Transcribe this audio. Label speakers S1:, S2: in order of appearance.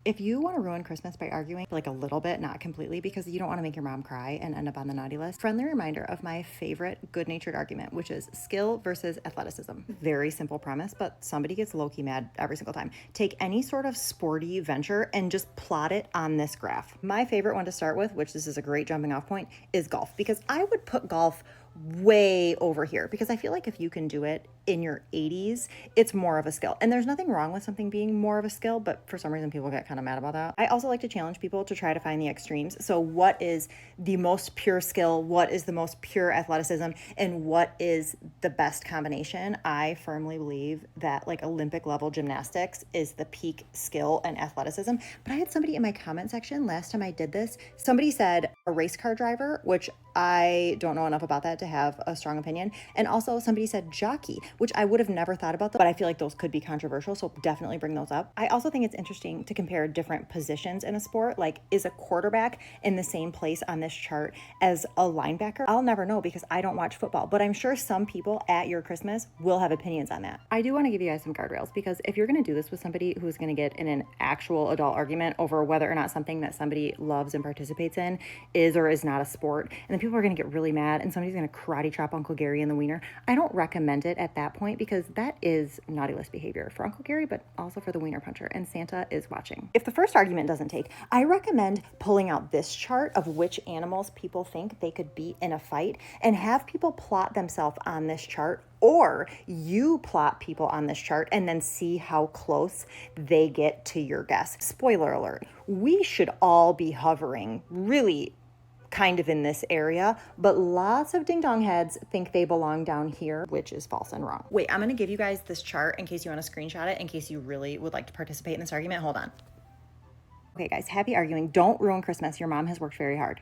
S1: If you want to ruin Christmas by arguing like a little bit, not completely, because you don't want to make your mom cry and end up on the naughty list, friendly reminder of my favorite good-natured argument, which is skill versus athleticism. Very simple premise, but somebody gets low-key mad every single time. Take any sort of sporty venture and just plot it on this graph. My favorite one to start with, which this is a great jumping off point, is golf, because I would put golf way over here because I feel like if you can do it in your 80s, it's more of a skill. And there's nothing wrong with something being more of a skill, but for some reason people get kind of mad about that. I also like to challenge people to try to find the extremes. So what is the most pure skill? What is the most pure athleticism? And what is the best combination? I firmly believe that like Olympic level gymnastics is the peak skill and athleticism. But I had somebody in my comment section last time I did this, somebody said a race car driver, which I don't know enough about that to have a strong opinion. And also somebody said jockey, which I would have never thought about, but I feel like those could be controversial. So definitely bring those up. I also think it's interesting to compare different positions in a sport. Like, is a quarterback in the same place on this chart as a linebacker? I'll never know because I don't watch football, but I'm sure some people at your Christmas will have opinions on that. I do want to give you guys some guardrails because if you're going to do this with somebody who's going to get in an actual adult argument over whether or not something that somebody loves and participates in is or is not a sport, and then people are going to get really mad and somebody's going to karate chop Uncle Gary in the wiener, I don't recommend it at that point because that is naughty list behavior for Uncle Gary, but also for the wiener puncher, and Santa is watching. If the first argument doesn't take, I recommend pulling out this chart of which animals people think they could beat in a fight and have people plot themselves on this chart, or you plot people on this chart and then see how close they get to your guess. Spoiler alert, we should all be hovering really kind of in this area, but lots of ding dong heads think they belong down here, which is false and wrong. Wait, I'm gonna give you guys this chart in case you want to screenshot it, in case you really would like to participate in this argument. Hold on. Okay guys, happy arguing. Don't ruin Christmas. Your mom has worked very hard.